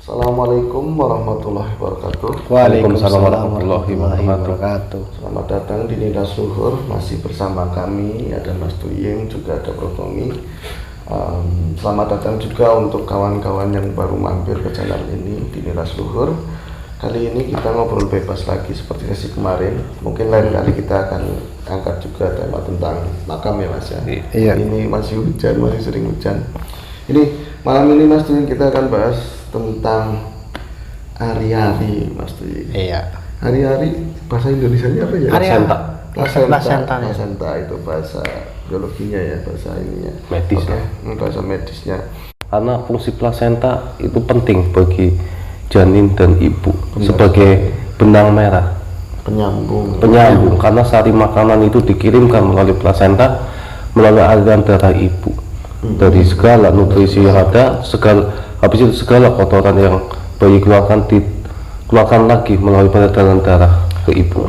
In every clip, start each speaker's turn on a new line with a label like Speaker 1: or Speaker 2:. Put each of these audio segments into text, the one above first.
Speaker 1: Assalamualaikum warahmatullahi wabarakatuh.
Speaker 2: Waalaikumsalam warahmatullahi wabarakatuh.
Speaker 1: Selamat datang di Nidas Luhur. Masih bersama kami, ada Mas Tuying, juga ada Bro Tommy. Selamat datang juga untuk kawan-kawan yang baru mampir ke channel ini di Nidas Luhur. Kali ini kita ngobrol bebas lagi seperti sesi kemarin. Mungkin lain kali kita akan angkat juga tema tentang makam ya Mas ya.
Speaker 2: Iya.
Speaker 1: Ini masih hujan, masih sering hujan. Ini malam ini Mas Tuying kita akan bahas tentang hari-hari Mas Tuying.
Speaker 2: Iya.
Speaker 1: Hari-hari bahasa Indonesianya apa ya?
Speaker 2: Placenta.
Speaker 1: Placenta itu bahasa biologinya ya, bahasa ininya.
Speaker 2: Medis
Speaker 1: Oke,
Speaker 2: lah.
Speaker 1: bahasa medisnya.
Speaker 2: Karena fungsi plasenta itu penting bagi janin dan ibu.
Speaker 1: Benar.
Speaker 2: Sebagai benang merah,
Speaker 1: Penyambung.
Speaker 2: karena sari makanan itu dikirimkan melalui plasenta melalui aliran darah ibu. Dari segala nutrisi yang ada, habis itu segala kotoran yang bayi dikeluarkan lagi melalui peredaran darah ke ibu.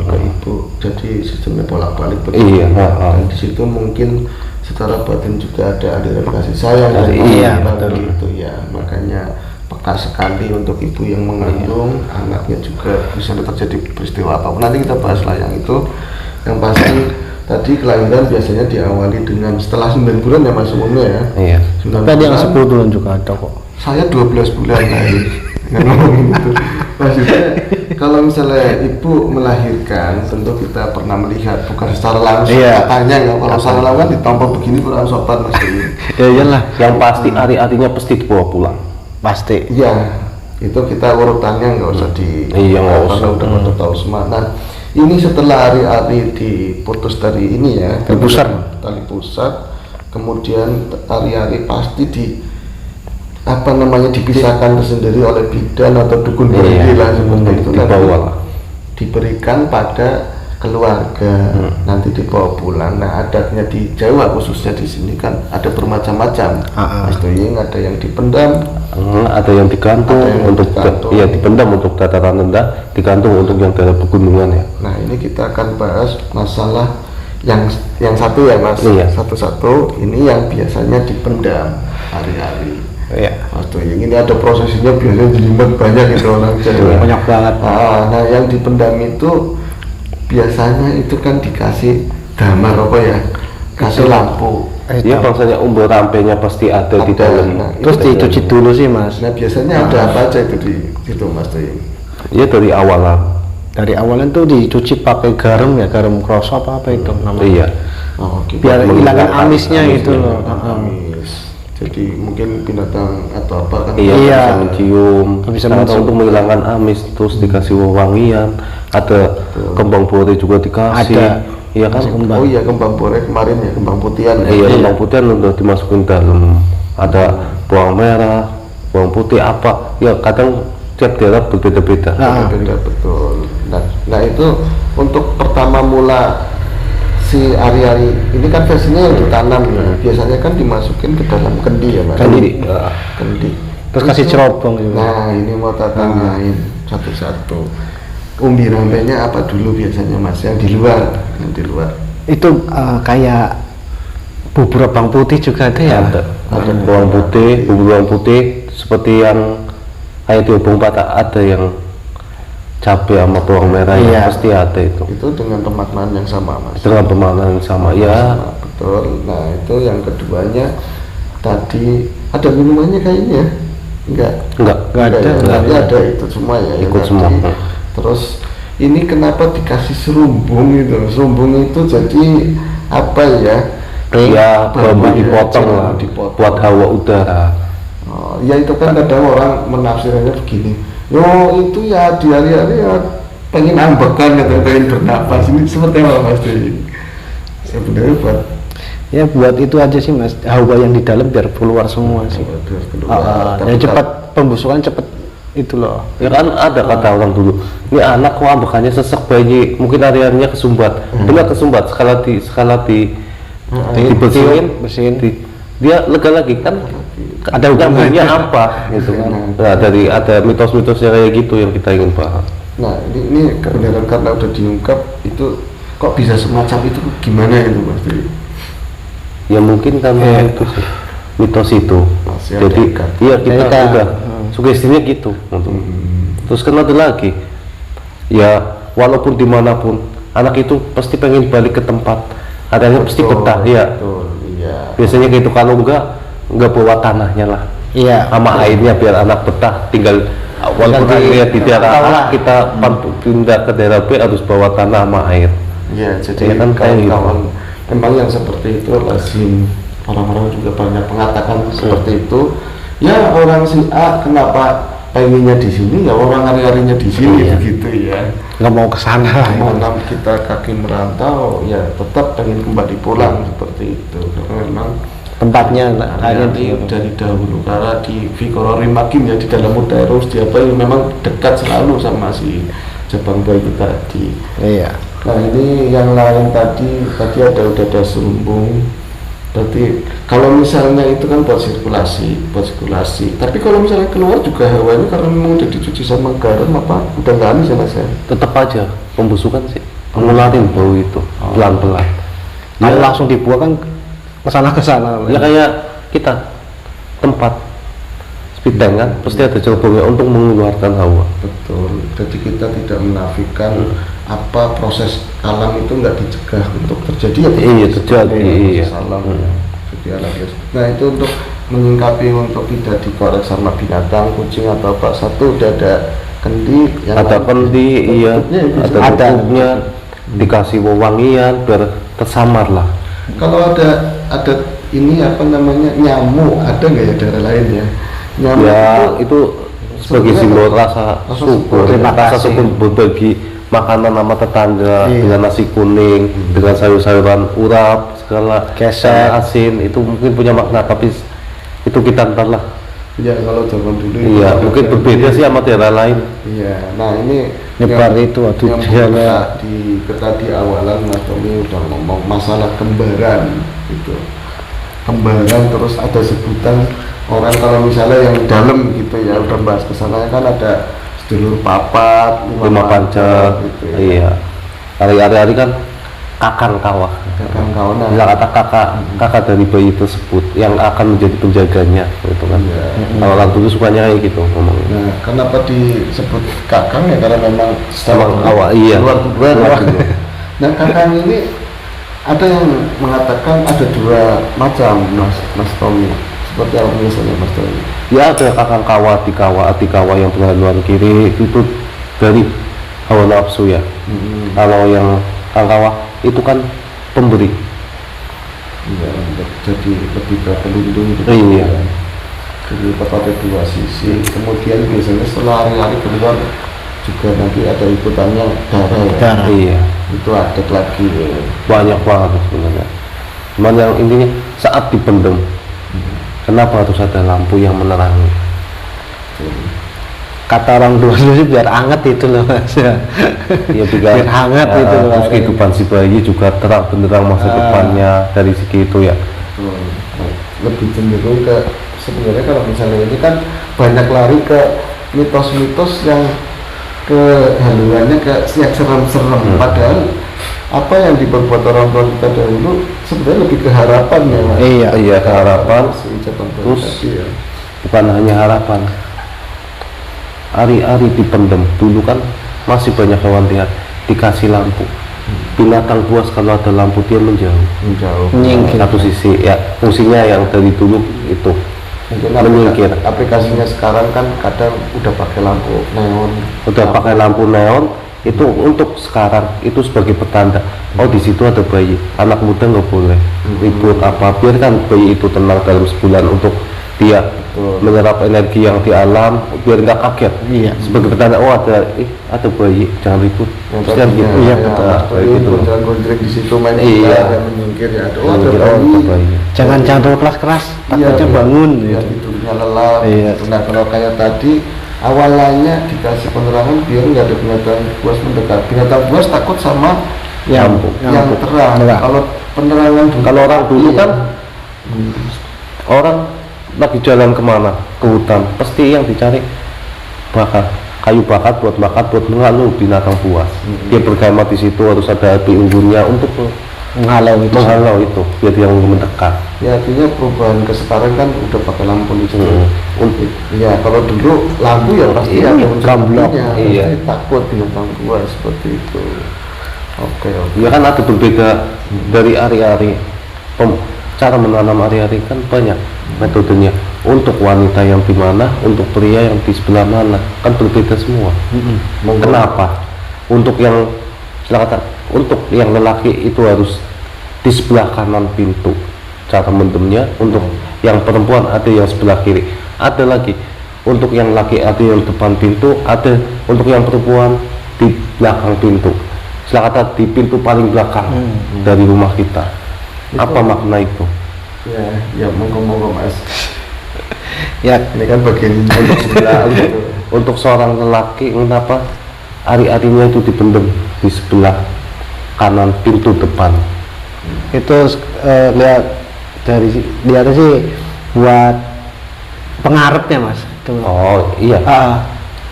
Speaker 1: Jadi sistemnya bolak-balik
Speaker 2: Iya,
Speaker 1: Dan di situ mungkin secara batin juga ada aliran kasih sayang.
Speaker 2: Iya,
Speaker 1: betul. Gitu ya. Makanya peka sekali untuk ibu yang mengandung, anaknya juga bisa terjadi peristiwa apapun. Nanti kita bahas lah yang itu. Yang pasti tadi kelahiran biasanya diawali dengan setelah 9 bulan ya Mas umumnya ya.
Speaker 2: Iya.
Speaker 3: Tapi ada yang 10 bulan juga ada kok.
Speaker 1: Saya 12 bulan lahir. Nggak ngomongin itu. Maksudnya kalau misalnya ibu melahirkan, tentu kita pernah melihat bukan secara langsung.
Speaker 3: Iya.
Speaker 1: Katanya nggak, kalau secara langsung kan ditampar begini kurang sopan Mas.
Speaker 3: Ya iyalah,
Speaker 2: Yang pasti hari-harinya pasti dibawa pulang.
Speaker 3: pasti.
Speaker 1: Iya. Itu kita urutannya nggak usah di.
Speaker 2: Iya, nggak usah.
Speaker 1: Karena udah pada tahu semua. Nah, ini setelah hari-hari diputus dari ini ya.
Speaker 3: Tali pusat.
Speaker 1: Tali pusat. Kemudian hari-hari pasti dipisahkan tersendiri oleh bidan atau dukun berdiri lah seperti itu.
Speaker 2: Dibawa lah.
Speaker 1: Diberikan pada keluarga, nanti dibawa pulang. Nah, adatnya di Jawa khususnya di sini kan ada bermacam-macam. Mas Tuying, ada yang dipendam,
Speaker 2: Ada yang digantung
Speaker 1: Ada yang
Speaker 2: untuk
Speaker 1: digantung.
Speaker 2: ya dipendam untuk dataran rendah, digantung untuk yang daerah pegunungan ya.
Speaker 1: Nah, ini kita akan bahas masalah yang satu ya Mas.
Speaker 2: Iya.
Speaker 1: Satu-satu ini yang biasanya dipendam hari-hari.
Speaker 3: Iya.
Speaker 1: Mas Tuying, ini ada prosesnya biasanya jelimet banyak gitu orang Jawa.
Speaker 3: Banyak banget.
Speaker 1: Nah, yang dipendam itu biasanya itu kan dikasih damar apa ya? Kasih lampu.
Speaker 2: Ya bangsanya umbul rampenya pasti ada di dalam.
Speaker 1: Nah,
Speaker 3: Terus
Speaker 1: itu
Speaker 3: dicuci dulu sih mas.
Speaker 1: Nah, biasanya ada apa aja itu di situ Mas Tuying?
Speaker 2: Ya dari awalan.
Speaker 3: Dari awalnya tuh dicuci pakai garam ya, garam kroso apa itu namanya.
Speaker 2: Iya.
Speaker 1: Oh, gitu.
Speaker 3: Biar hilangkan
Speaker 2: Menghilangkan
Speaker 3: amisnya gitu loh.
Speaker 1: Amis. Jadi mungkin binatang atau apa kan?
Speaker 2: Iya,
Speaker 3: Iya.
Speaker 2: bisa mencium.
Speaker 3: Bisa
Speaker 2: Karena
Speaker 3: mencium.
Speaker 2: untuk menghilangkan amis, terus dikasih wewangian. Ada kembang bore juga dikasih.
Speaker 3: Ada.
Speaker 2: Iya kan?
Speaker 3: Kasih kembang.
Speaker 1: Oh iya, kembang bore kemarin ya, kembang putihan.
Speaker 2: Iya, kembang putih udah dimasukin dalam. Ada bawang merah, bawang putih apa? Ya kadang tiap daerah berbeda-beda.
Speaker 1: Beda betul. Nah itu untuk pertama mula si ari-ari ini kan versinya yang ditanam ya. Biasanya kan dimasukin ke dalam kendi ya Mas.
Speaker 3: Kendi.
Speaker 1: Kendi.
Speaker 3: Terus kasih cerobong juga.
Speaker 1: Nah ini mau tak tanyain satu-satu. Umbi rampenya apa dulu biasanya Mas? Yang di luar,
Speaker 3: Itu kayak bubur abang putih juga ada ya.
Speaker 2: Ada bawang putih, bumbu bawang putih seperti yang kayak diobong patah, ada yang cabai sama bawang merah
Speaker 3: Iya.
Speaker 2: ya pasti ada itu.
Speaker 1: Itu dengan pemaknaan yang sama Mas.
Speaker 2: Dengan pemahaman yang sama ya.
Speaker 1: Sama, betul. Nah itu yang keduanya tadi ada minumannya kayaknya. Enggak
Speaker 3: Nggak ada.
Speaker 1: Nanti ada itu semua ya. yang
Speaker 2: Ikut
Speaker 1: tadi.
Speaker 2: semua.
Speaker 1: Terus ini kenapa dikasih serumbung itu? Serumbung itu jadi apa ya?
Speaker 2: Ya bambu
Speaker 1: ya,
Speaker 2: dipotong
Speaker 1: jangan
Speaker 2: lah
Speaker 1: dipotong.
Speaker 2: buat hawa udara.
Speaker 1: Oh, ya itu kan kadang orang menafsirkannya begini. Yo itu ya di hari-hari ya pengen ambekan atau pengen bernapas. Ini seperti apa Mas Tuying? Sebenarnya buat
Speaker 3: Ya buat itu aja sih mas. Hawa yang di dalam biar keluar semua sih. Ya cepat pembusukan cepet itu loh.
Speaker 2: Ya kan ada kata orang dulu, ini anak kok ambekannya sesek bayi, mungkin hari-harinya kesumbat. Benar kesumbat, dibersihin,
Speaker 3: bersihin.
Speaker 2: dia lega lagi kan.
Speaker 3: Ada hubungannya.
Speaker 2: Nyambungnya apa gitu kan. Nah, dari ada mitos-mitosnya kayak gitu yang kita ingin paham.
Speaker 1: Nah ini kebenaran karena udah diungkap itu kok bisa semacam itu gimana itu Mas Tuying?
Speaker 2: Ya mungkin karena itu sih mitos itu.
Speaker 1: Masih ada
Speaker 2: Jadi
Speaker 1: ikat.
Speaker 2: iya kita
Speaker 3: Ikat.
Speaker 2: udah sugestinya gitu untuk. Terus kan ada lagi ya, walaupun dimanapun anak itu pasti pengen balik ke tempat adanya, pasti betah ya.
Speaker 1: Betul, iya.
Speaker 2: Biasanya gitu, kalau enggak bawa tanahnya lah
Speaker 3: Iya.
Speaker 2: sama airnya biar anak betah tinggal. Walaupun airnya di daerah A, kita pindah ke daerah B harus bawa tanah sama air.
Speaker 1: Ya, jadi
Speaker 2: Ya kan, kayak gitu.
Speaker 1: kawan-kawan memang yang seperti itu lazim, orang-orang juga banyak mengatakan seperti itu. Ya, orang si A kenapa pengennya di sini, ya orang hari-harinya di sini, begitu ya.
Speaker 3: Nggak mau ke sana lah.
Speaker 1: Kemana kita kaki merantau, ya tetap pengen kembali pulang seperti itu. Karena memang
Speaker 3: Tempatnya hanya
Speaker 1: ini dari dahulu, karena di Vikorori Makin ya, di dalam Mudairus di apa yang memang dekat selalu sama si Jepang bayi tadi.
Speaker 3: Iya.
Speaker 1: Nah ini yang lain tadi ada udara serumbung. Berarti kalau misalnya itu kan buat sirkulasi. Tapi kalau misalnya keluar juga hawanya karena memang udah dicuci sama garam apa udah nggak amis ya mas ya.
Speaker 2: Tetap aja pembusukan sih, mengeluarin bau itu pelan-pelan.
Speaker 3: Kalau langsung dibuang kan ke sana.
Speaker 2: Ya kayak kita tempat speed tank kan pasti ada cerobongnya untuk mengeluarkan hawa.
Speaker 1: Betul. Jadi kita tidak menafikan apa proses alam itu nggak dicegah untuk terjadi ya.
Speaker 2: Iya, terjadi, iya.
Speaker 1: Proses alam ya. Jadi alam ya. Nah itu untuk menyingkapi untuk tidak dikorek sama binatang, kucing atau apa, satu udah ada kendi yang
Speaker 2: Ada kendi, iya, ada tutupnya, dikasih wewangian biar tersamar lah.
Speaker 1: Kalau ada ini apa namanya nyamuk, ada nggak ya daerah lain ya? Nyamuk
Speaker 2: Ya itu sebagai simbol rasa
Speaker 1: rasa
Speaker 2: syukur,
Speaker 1: syukur,
Speaker 2: rasa syukur berbagi makanan sama tetangga dengan nasi kuning, dengan sayur-sayuran urap segala,
Speaker 3: Gesek.
Speaker 2: asin, itu mungkin punya makna, tapi itu kita ntar lah.
Speaker 1: Ya kalau zaman dulu
Speaker 2: Iya,
Speaker 1: itu
Speaker 2: mungkin
Speaker 1: ada-
Speaker 2: berbeda sih sama daerah lain.
Speaker 1: Iya, nah ini
Speaker 3: Nyebar
Speaker 1: yang-
Speaker 3: itu, aduh,
Speaker 1: yang
Speaker 3: dia-
Speaker 1: kita di awalan Mas Tommy udah ngomong masalah kembaran gitu. Kembaran terus ada sebutan orang kalau misalnya yang dalam gitu ya udah bahas kesana kan ada sedulur papat,
Speaker 2: Lima panca,
Speaker 1: gitu ya.
Speaker 2: iya. Hari-hari kan kakang kawah.
Speaker 1: Kakang kawanan.
Speaker 2: Bila kata kakak dari bayi tersebut yang akan menjadi penjaganya, gitu kan.
Speaker 1: Iya.
Speaker 2: Kalau orang dulu sukanya kayak gitu ngomongnya.
Speaker 1: Nah, kenapa disebut kakang ya karena memang
Speaker 2: Emang awal, iya.
Speaker 1: luar dugaan
Speaker 2: Luar
Speaker 1: lah.
Speaker 2: dugaan.
Speaker 1: Nah, kakang ini ada yang mengatakan ada dua macam Mas Tommy. Seperti apa misalnya Mas Tommy?
Speaker 2: Ya ada kakang kawa, adik kawa yang berhaluan kiri itu dari hawa nafsu ya. Kalau yang kakang kawa itu kan pemberi.
Speaker 1: Iya, jadi lebih ke pelindung gitu.
Speaker 2: Iya.
Speaker 1: Ya. Jadi tetap ada dua sisi. Kemudian biasanya setelah hari-hari keluar juga nanti ada ikutannya darah ya.
Speaker 3: Darah.
Speaker 2: Iya,
Speaker 1: Itu ada lagi ya.
Speaker 2: banyak banget sebenarnya. Cuman yang intinya saat dipendem, kenapa harus ada lampu yang menerangi?
Speaker 3: Kata orang dulu sih biar hangat itu loh mas.
Speaker 2: Ya juga
Speaker 3: Biar hangat itu loh.
Speaker 2: terus kehidupan si bayi juga terang benderang masa depannya dari segi itu ya.
Speaker 1: Nah, lebih cenderung ke sebenarnya kalau misalnya ini kan banyak lari ke mitos-mitos yang kehaluannya ke yang serem-serem. Padahal apa yang diperbuat orang tua kita dahulu sebenarnya lebih ke harapan ya Mas.
Speaker 3: Iya.
Speaker 2: Iya, ke harapan.
Speaker 1: Si ucapan bayi
Speaker 2: Terus
Speaker 1: tadi ya.
Speaker 2: bukan hanya harapan, hari-hari dipendem. Dulu kan masih banyak hewan liar dikasih lampu. Binatang buas kalau ada lampu dia menjauh.
Speaker 1: Menjauh.
Speaker 3: Menyingkir.
Speaker 2: Satu sisi ya, fungsinya yang dari dulu itu
Speaker 1: Mungkin
Speaker 2: menyingkir.
Speaker 1: aplikasinya sekarang kan kadang udah pakai lampu neon.
Speaker 2: Udah pakai lampu neon itu untuk sekarang itu sebagai petanda. Oh di situ ada bayi, anak muda nggak boleh ribut apa, biarkan bayi itu tenang dalam sebulan untuk dia
Speaker 1: Betul.
Speaker 2: menyerap energi yang di alam biar nggak kaget.
Speaker 3: Iya.
Speaker 2: Sebagai petanda, oh ada bayi, jangan ribut.
Speaker 1: Yang
Speaker 2: Terus kan
Speaker 1: tadinya
Speaker 2: gitu.
Speaker 3: Iya,
Speaker 1: ya,
Speaker 3: betul.
Speaker 2: Kayak gitu.
Speaker 1: gondreng di situ main
Speaker 2: Iya.
Speaker 1: gitar, yang menyingkir ya. Oh, ada
Speaker 2: Menyingkir, oh,
Speaker 1: bayi.
Speaker 2: ada bayi.
Speaker 3: Jangan terlalu keras, takutnya bangun.
Speaker 1: Ya,
Speaker 3: Gitu.
Speaker 1: tidurnya lelap.
Speaker 3: Iya.
Speaker 1: Gitu. Nah kalau kayak tadi awalnya dikasih penerangan biar nggak ada binatang buas mendekat. Binatang buas takut sama yang
Speaker 3: Lampu.
Speaker 1: terang.
Speaker 3: Terang.
Speaker 1: Kalau penerangan dulu,
Speaker 2: Kalau orang dulu
Speaker 1: iya.
Speaker 2: kan orang lagi jalan kemana, ke hutan, pasti yang dicari bakar, kayu bakar buat mengalu binatang buas. Dia bergema di situ harus ada api unggunnya untuk menghalau itu biar yang mendekat.
Speaker 1: Ya artinya perubahan ke sekarang kan udah pakai lampu listrik.
Speaker 2: Untuk
Speaker 1: Ya kalau dulu lampu ya pasti
Speaker 2: Iya,
Speaker 1: ada unsur
Speaker 3: gamblok.
Speaker 1: apinya,
Speaker 2: Iya.
Speaker 1: pasti takut binatang buas seperti itu. Oke.
Speaker 2: ya kan ada berbeda dari ari-ari. Cara menanam ari-ari kan banyak metodenya. Untuk wanita yang di mana, untuk pria yang di sebelah mana, kan berbeda semua. Kenapa? Untuk yang silakan, untuk yang lelaki itu harus di sebelah kanan pintu cara mendemnya. Untuk yang perempuan ada yang sebelah kiri. Ada lagi untuk yang laki ada yang depan pintu, ada untuk yang perempuan di belakang pintu. Silakan di pintu paling belakang dari rumah kita. Apa makna itu?
Speaker 1: Ya monggo Mas.
Speaker 3: Ya,
Speaker 1: Ini kan bagian untuk sebelah gitu.
Speaker 2: Untuk seorang lelaki, kenapa ari-arinya itu dipendem di sebelah kanan pintu depan?
Speaker 3: itu lihat di atas sih buat pengarepnya Mas. Itu.
Speaker 2: Oh iya,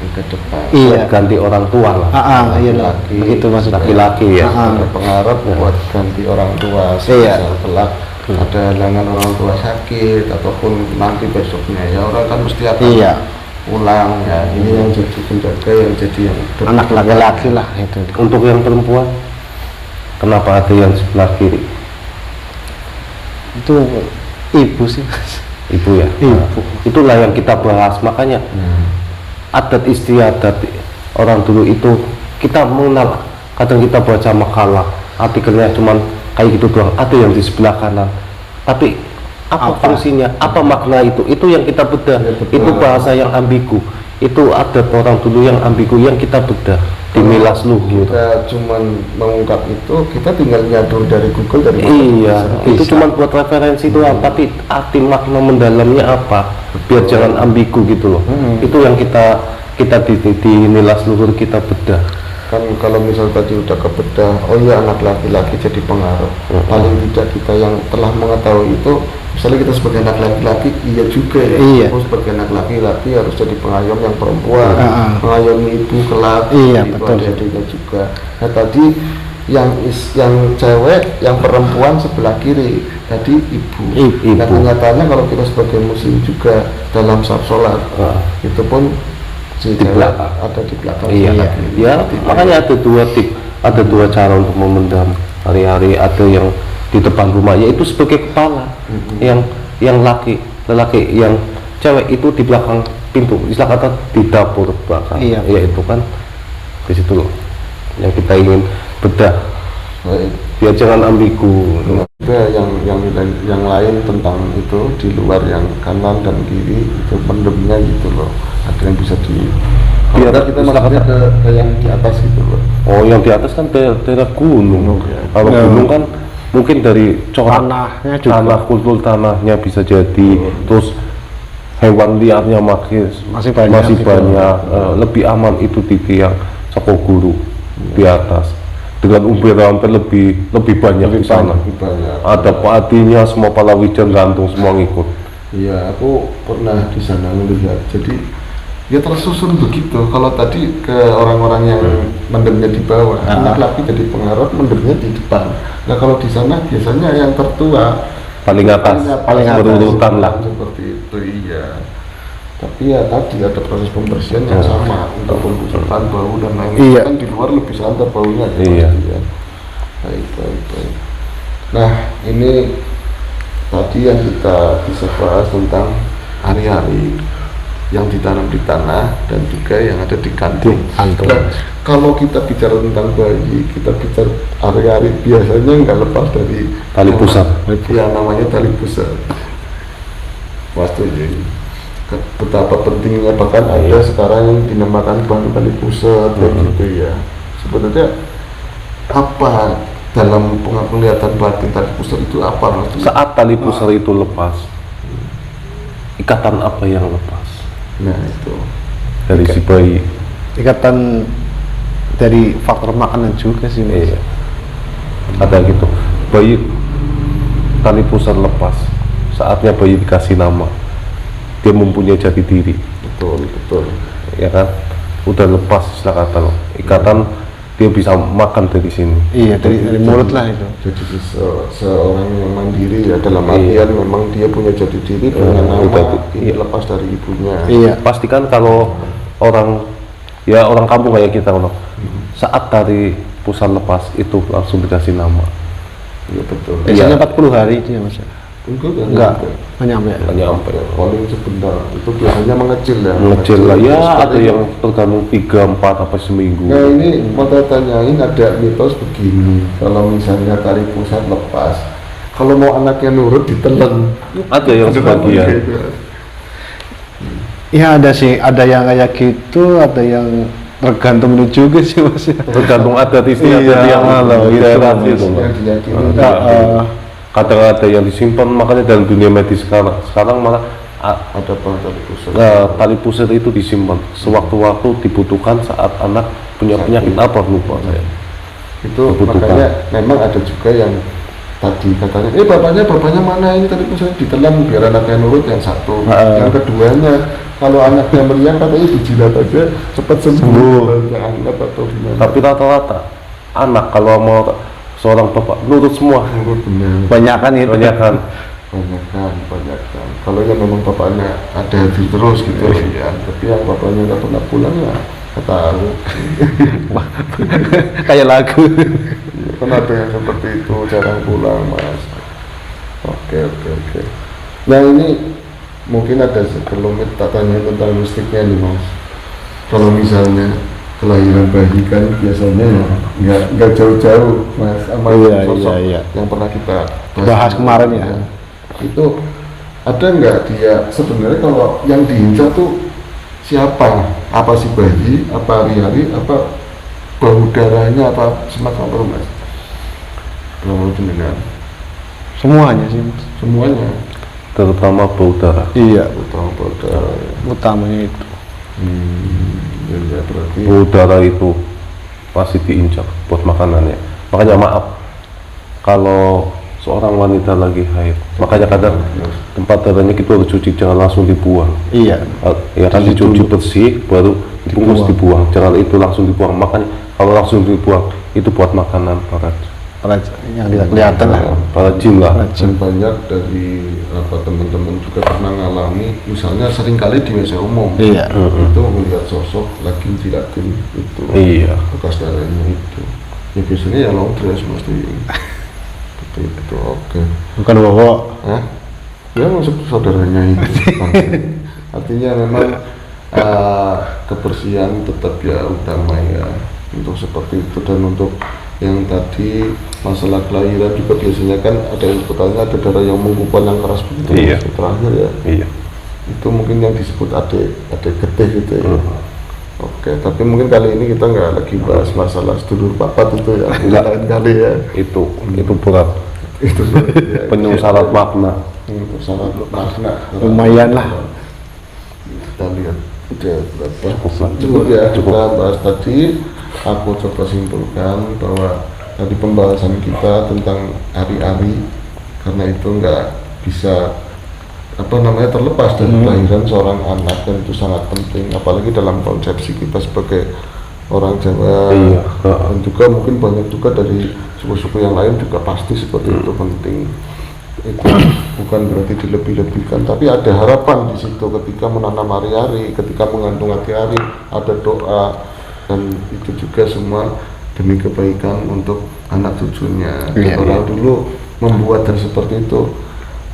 Speaker 1: Ke depan.
Speaker 3: Iya.
Speaker 2: ganti orang tua lah.
Speaker 3: Iya lah.
Speaker 1: Laki-laki.
Speaker 3: Begitu maksudnya.
Speaker 2: Laki-laki ya.
Speaker 1: Ada pengarap buat ganti orang tua.
Speaker 3: Iya.
Speaker 1: Misal kelak ada halangan orang tua sakit ataupun nanti besoknya ya orang kan mesti akan
Speaker 3: Iya.
Speaker 1: pulang ya. Ini yang jadi penjaga, yang jadi yang
Speaker 3: Anak laki-laki lah itu.
Speaker 2: Untuk yang perempuan, kenapa ada yang sebelah kiri?
Speaker 3: Itu ibu sih Mas.
Speaker 2: Ibu ya.
Speaker 3: Ibu.
Speaker 2: Nah, itulah yang kita bahas. Makanya adat istiadat orang dulu itu kita mengenal. Kadang kita baca makalah, artikelnya cuman kayak gitu doang. Ada yang di sebelah kanan. Tapi apa fungsinya? Apa makna itu? Itu yang kita bedah.
Speaker 1: Ya, betul.
Speaker 2: Itu bahasa yang ambigu. Itu adat orang dulu yang ambigu yang kita bedah. Dimilas luhur.
Speaker 1: Kita cuman mengungkap itu, kita tinggal nyadur dari Google dari mana
Speaker 2: Iya,
Speaker 1: bisa.
Speaker 2: itu cuma buat referensi doang, tapi arti makna mendalamnya apa? Biar jangan ambigu gitu loh. Itu yang kita dinilas luhur kita bedah.
Speaker 1: Kan kalau misal tadi udah kebedah, oh iya anak laki-laki jadi pengaruh. Paling tidak kita yang telah mengetahui itu, misalnya kita sebagai anak laki-laki, iya juga ya.
Speaker 3: Iya.
Speaker 1: Oh, sebagai anak laki-laki harus jadi pengayom yang perempuan,
Speaker 3: Ah.
Speaker 1: mengayomi ibu kelak,
Speaker 3: Iya,
Speaker 1: ibu
Speaker 3: betul.
Speaker 1: adik-adiknya juga. Nah tadi yang cewek, yang perempuan sebelah kiri, tadi ibu.
Speaker 2: Ibu.
Speaker 1: Nah kenyataannya kalau kita sebagai muslim juga dalam saf sholat, itu pun si
Speaker 2: Di
Speaker 1: cewek
Speaker 2: belakang.
Speaker 1: ada di belakang.
Speaker 2: Iya,
Speaker 1: sebelah kiri.
Speaker 2: ya
Speaker 1: Tidak.
Speaker 2: makanya ada dua tip, ada dua cara untuk memendam hari-hari. Ada yang di depan rumah, yaitu sebagai kepala, yang lelaki, yang cewek itu di belakang pintu, istilah kata di dapur belakang.
Speaker 3: Iya.
Speaker 2: Ya itu kan di situ loh yang kita ingin bedah,
Speaker 1: Baik.
Speaker 2: biar jangan ambigu.
Speaker 1: Juga yang lain tentang itu di luar yang kanan dan kiri itu pendemnya gitu loh, ada yang bisa di
Speaker 2: Biar
Speaker 1: kita maksudnya ke yang di atas gitu loh.
Speaker 2: Oh, yang di atas kan daerah gunung.
Speaker 1: Ya.
Speaker 2: Kalau gunung kan mungkin dari corak
Speaker 3: Tanahnya juga.
Speaker 2: tanah, kultur tanahnya bisa jadi. Terus hewan liarnya masih
Speaker 3: banyak gitu.
Speaker 2: lebih aman itu di tiang Soko Guru di atas. Dengan umbi-umbi lebih banyak di sana.
Speaker 1: Lebih banyak.
Speaker 2: Ada padinya, semua palawijan gantung semua ngikut.
Speaker 1: Iya, aku pernah di sana melihat. Jadi ya tersusun begitu. Kalau tadi ke orang-orang yang mendemnya di bawah, anak laki jadi pengarut, mendemnya di depan. Nah kalau di sana biasanya yang tertua
Speaker 2: Paling atas,
Speaker 3: paling atas.
Speaker 2: berurutan lah.
Speaker 1: seperti itu, iya. Tapi ya tadi ada proses pembersihan yang sama untuk pembusukan bau dan lain-lain.
Speaker 3: Iya.
Speaker 1: Kan di luar lebih santai baunya ya,
Speaker 2: Iya.
Speaker 1: pasti ya. Baik. Nah ini tadi yang kita bisa bahas tentang hari-hari yang ditanam di tanah dan juga yang ada di kantung.
Speaker 3: Kantung.
Speaker 1: Nah, kalau kita bicara tentang bayi, kita bicara hari-hari biasanya nggak lepas dari
Speaker 2: Tali pusat.
Speaker 1: Ya namanya tali pusat. Waktu betapa pentingnya, bahkan ada sekarang yang dinamakan bank tali pusat kayak gitu ya. Sebenarnya apa dalam penglihatan batin tali pusat itu apa maksudnya?
Speaker 2: Saat tali pusar itu lepas, ikatan apa yang lepas
Speaker 1: Nah itu
Speaker 2: dari si bayi?
Speaker 3: Ikatan dari faktor makanan juga sih Mas.
Speaker 2: Iya. Ada gitu, bayi tali pusar lepas, saatnya bayi dikasih nama, dia mempunyai jati diri,
Speaker 1: betul.
Speaker 2: ya kan? Udah lepas istilah kata loh, ikatan dia bisa makan dari sini.
Speaker 3: Iya, dari mulut lah itu.
Speaker 1: Jadi seorang yang mandiri ya, dalam artian memang dia punya jati diri dengan nama ini lepas dari ibunya.
Speaker 3: Iya.
Speaker 2: Pastikan kalau orang kampung kayak kita saat dari pusat lepas itu langsung dikasih nama.
Speaker 1: Iya betul.
Speaker 3: Biasanya 40 hari itu ya Mas.
Speaker 1: Enggak.
Speaker 3: Menyampe.
Speaker 1: Paling sebentar. Itu biasanya mengecil ya.
Speaker 2: Mengecil lah ya, ada yang tergantung 3-4 apa seminggu.
Speaker 1: Nah ini mau tanyain, ada mitos begini, kalau misalnya tali pusat lepas, kalau mau anaknya nurut ditelan.
Speaker 2: Ada yang sebagian.
Speaker 3: Iya ada sih, ada yang kayak gitu, ada yang tergantung juga sih Mas.
Speaker 2: Tergantung adat istiadat yang daerah itu.
Speaker 1: Yang diyakini.
Speaker 2: Kadang ada yang disimpan, makanya dalam dunia medis sekarang malah
Speaker 1: Ada tali pusat.
Speaker 2: tali pusat itu disimpan sewaktu-waktu dibutuhkan saat anak punya penyakit apa lupa saya.
Speaker 1: Itu
Speaker 2: Kebutuhan.
Speaker 1: makanya memang ada juga yang tadi katanya, bapaknya mana ini tali pusat ditelan biar anaknya nurut yang satu. Yang keduanya, kalau anaknya meriang katanya dijilat aja cepat sembuh. Anggap atau gimana?
Speaker 2: Tapi rata-rata anak kalau mau seorang bapak nurut semua.
Speaker 1: Nurut benar.
Speaker 3: Banyakan itu.
Speaker 2: Banyakan.
Speaker 1: Banyak. Kalau yang memang bapaknya ada hadir terus gitu ya, tapi yang bapaknya nggak pernah pulang ya nggak tahu.
Speaker 3: Kayak lagu.
Speaker 1: Kan ada yang seperti itu, jarang pulang mas. Oke. Nah ini mungkin ada sebelum kita tanya tentang mistiknya nih mas. Kalau misalnya kelahiran bayi kan biasanya ya nggak jauh-jauh mas sama sosok yang pernah kita
Speaker 3: bahas kemarin ya.
Speaker 1: Itu ada nggak dia sebenarnya kalau yang diincar tuh siapa? Apa si bayi? Apa hari-hari? Apa bau darahnya? Apa semacam apa mas? Kalau jenengan
Speaker 3: Semuanya sih Mas.
Speaker 1: semuanya.
Speaker 2: Terutama bau darah.
Speaker 3: Iya.
Speaker 1: Utama bau darah.
Speaker 3: Utamanya itu.
Speaker 1: Ya berarti.
Speaker 2: Bau darah itu pasti diincar buat makanannya. Makanya maaf kalau seorang wanita lagi haid, makanya kadang tempat darahnya kita harus cuci, jangan langsung dibuang.
Speaker 3: Iya.
Speaker 2: Ya kan dicuci bersih baru dibungkus dibuang. Jangan itu langsung dibuang. Makanya kalau langsung dibuang itu buat makanan para
Speaker 3: Yang tidak kelihatan lah.
Speaker 2: para jin lah.
Speaker 1: Dan banyak dari teman-teman juga pernah ngalami, misalnya sering kali di meja umum
Speaker 3: Iya.
Speaker 1: itu melihat sosok lagi jilatin itu
Speaker 2: Iya.
Speaker 1: bekas darahnya itu. Ya biasanya ya long dress mesti itu oke.
Speaker 3: Bukan bawa.
Speaker 1: Hah? Ya masuk saudaranya itu. Artinya memang kebersihan tetap ya utama ya untuk seperti itu. Dan untuk yang tadi masalah kelahiran juga biasanya kan ada yang sebetulnya ada darah yang menggumpal yang keras begitu.
Speaker 2: Iya.
Speaker 1: Terakhir ya
Speaker 2: Iya.
Speaker 1: itu mungkin yang disebut ade getih gitu ya. Oke, tapi mungkin kali ini kita nggak lagi bahas masalah sedulur papat itu ya, lain kali ya.
Speaker 2: Itu berat.
Speaker 1: Itu ya,
Speaker 2: Penuh syarat makna.
Speaker 1: syarat makna.
Speaker 3: Lumayan lah.
Speaker 1: Kita lihat udah berapa?
Speaker 2: Cukup
Speaker 1: Ya. Kita bahas tadi. Aku coba simpulkan bahwa tadi pembahasan kita tentang hari-hari, karena itu nggak bisa terlepas dari kelahiran seorang anak, dan itu sangat penting apalagi dalam konsepsi kita sebagai orang Jawa.
Speaker 2: Iya.
Speaker 1: Dan juga mungkin banyak juga dari suku-suku yang lain juga pasti seperti itu penting. Itu bukan berarti dilebih-lebihkan, tapi ada harapan di situ ketika menanam hari-hari, ketika mengandung hari-hari, ada doa, dan itu juga semua demi kebaikan untuk anak cucunya.
Speaker 3: Iya,
Speaker 1: Orang dulu membuat dan seperti itu.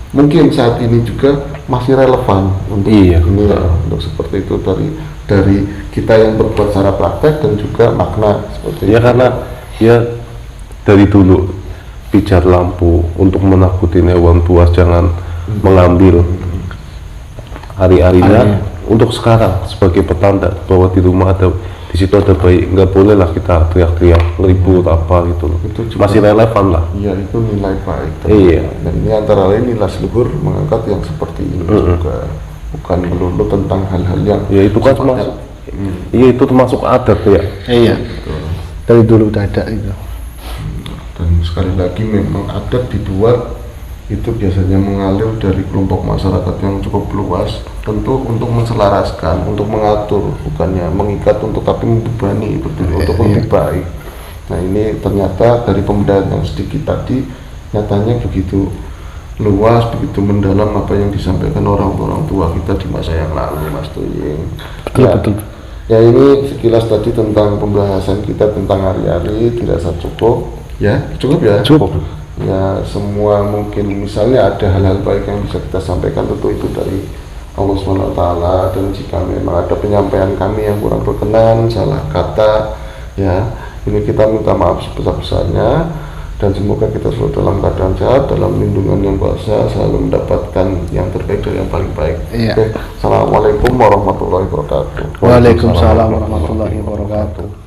Speaker 1: Mungkin saat ini juga masih relevan untuk ini ya, untuk seperti itu dari kita yang berbuat secara praktek dan juga makna seperti
Speaker 2: Ya
Speaker 1: itu.
Speaker 2: karena ya dari dulu pijar lampu untuk menakuti hewan buas, jangan mengambil hari-harinya. Untuk sekarang sebagai petanda bahwa di rumah ada, di situ ada bayi, nggak boleh lah kita teriak-teriak ribut apa gitu loh.
Speaker 1: Itu juga
Speaker 2: Masih relevan lah.
Speaker 1: Iya, itu nilai baik.
Speaker 2: Iya.
Speaker 1: Dan ini antara lain nilai leluhur mengangkat yang seperti ini juga, bukan melulu tentang hal-hal yang
Speaker 2: Ya itu kan
Speaker 1: sifatnya-
Speaker 2: termasuk. Iya itu termasuk adat ya.
Speaker 3: Iya. Dari dulu udah ada itu.
Speaker 1: Dan sekali lagi memang adat dibuat itu biasanya mengalir dari kelompok masyarakat yang cukup luas, tentu untuk menselaraskan, untuk mengatur, bukannya mengikat untuk tapi membebani, betul, untuk lebih baik. Nah ini ternyata dari pembedaan yang sedikit tadi nyatanya begitu luas, begitu mendalam apa yang disampaikan orang-orang tua kita di masa yang lalu, Mas Tuying.
Speaker 3: Betul.
Speaker 1: Ya ini sekilas tadi tentang pembahasan kita tentang hari-hari, dirasa cukup ya, cukup ya.
Speaker 3: Cukup.
Speaker 1: Ya semua mungkin misalnya ada hal-hal baik yang bisa kita sampaikan, tentu itu dari Allah SWT, dan jika memang ada penyampaian kami yang kurang berkenan, salah kata, ya ini kita minta maaf sebesar-besarnya, dan semoga kita selalu dalam keadaan sehat, dalam lindungan yang kuasa, selalu mendapatkan yang terbaik dan yang paling baik.
Speaker 3: Iya.
Speaker 1: Oke. Assalamualaikum warahmatullahi wabarakatuh.
Speaker 3: Waalaikumsalam warahmatullahi wabarakatuh.